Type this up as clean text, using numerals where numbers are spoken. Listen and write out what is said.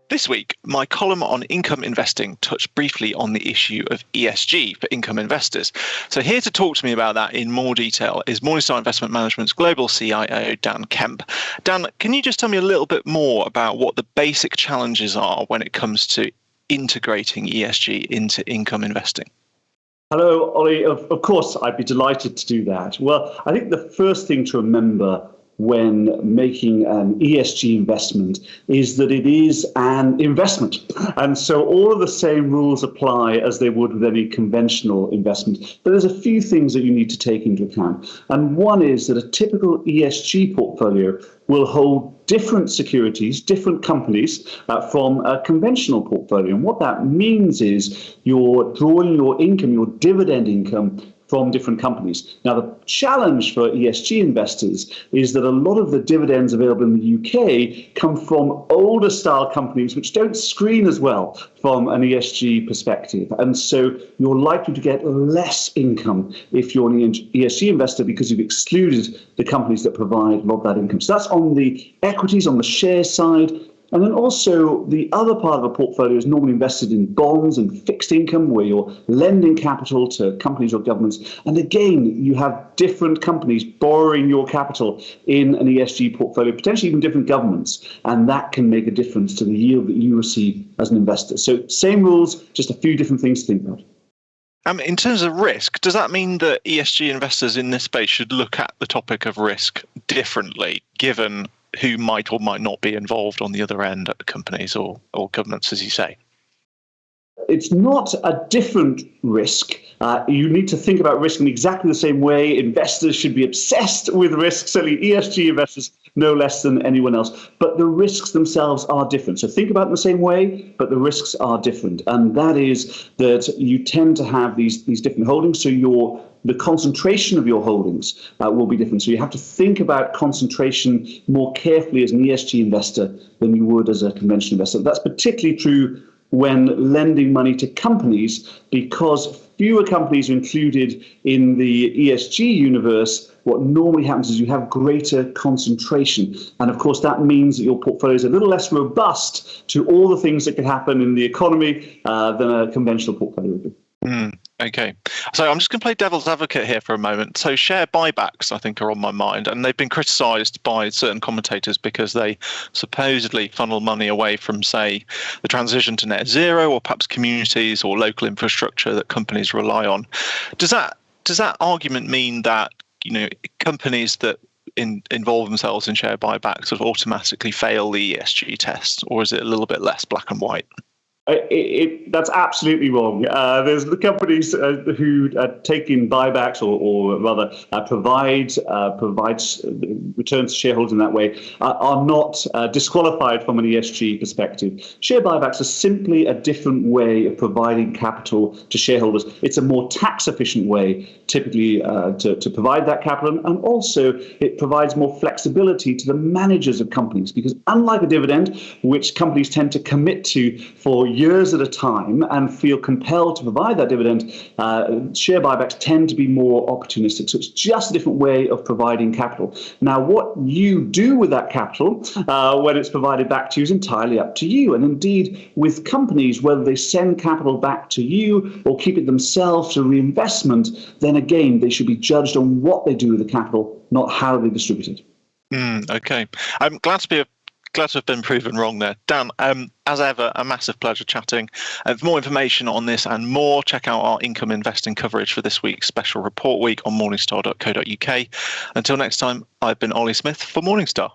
This week, my column on income investing touched briefly on the issue of ESG for income investors. So here to talk to me about that in more detail is Morningstar Investment Management's Global CIO, Dan Kemp. Dan, can you just tell me a little bit more about what the basic challenges are when it comes to integrating ESG into income investing? Hello, Ollie. Of course, I'd be delighted to do that. Well, I think the first thing to remember when making an ESG investment is that it is an investment. And so all of the same rules apply as they would with any conventional investment. But there's a few things that you need to take into account. And one is that a typical ESG portfolio will hold different securities, different companies from a conventional portfolio. And what that means is you're drawing your income, your dividend income, from different companies. Now, the challenge for ESG investors is that a lot of the dividends available in the UK come from older style companies which don't screen as well from an ESG perspective. And so you're likely to get less income if you're an ESG investor because you've excluded the companies that provide a lot of that income. So that's on the equities, on the share side. And then also the other part of a portfolio is normally invested in bonds and fixed income where you're lending capital to companies or governments. And again, you have different companies borrowing your capital in an ESG portfolio, potentially even different governments. And that can make a difference to the yield that you receive as an investor. So same rules, just a few different things to think about. In terms of risk, does that mean that ESG investors in this space should look at the topic of risk differently, given who might or might not be involved on the other end at the companies or governments, as you say? It's not a different risk. You need to think about risk in exactly the same way. Investors should be obsessed with risk, certainly ESG investors no less than anyone else. But the risks themselves are different. So think about it in the same way, but the risks are different. And that is that you tend to have these different holdings. So the concentration of your holdings will be different. So you have to think about concentration more carefully as an ESG investor than you would as a conventional investor. That's particularly true when lending money to companies, because fewer companies are included in the ESG universe. What normally happens is you have greater concentration. And of course, that means that your portfolio is a little less robust to all the things that could happen in the economy than a conventional portfolio would be. Okay. So I'm just going to play devil's advocate here for a moment. So share buybacks, I think, are on my mind, and they've been criticised by certain commentators because they supposedly funnel money away from, say, the transition to net zero or perhaps communities or local infrastructure that companies rely on. Does that argument mean that, companies that involve themselves in share buybacks sort of automatically fail the ESG test, or is it a little bit less black and white? That's absolutely wrong. There's the companies who take in buybacks or rather provide returns to shareholders in that way are not disqualified from an ESG perspective. Share buybacks are simply a different way of providing capital to shareholders. It's a more tax efficient way typically to provide that capital, and also it provides more flexibility to the managers of companies, because unlike a dividend, which companies tend to commit to for years at a time and feel compelled to provide that dividend, share buybacks tend to be more opportunistic. So it's just a different way of providing capital. Now, what you do with that capital when it's provided back to you is entirely up to you. And indeed, with companies, whether they send capital back to you or keep it themselves for reinvestment, then again, they should be judged on what they do with the capital, not how they distribute it. Okay. I'm glad to have been proven wrong there. Dan, as ever, a massive pleasure chatting. For more information on this and more, check out our income investing coverage for this week's special report week on morningstar.co.uk. Until next time, I've been Ollie Smith for Morningstar.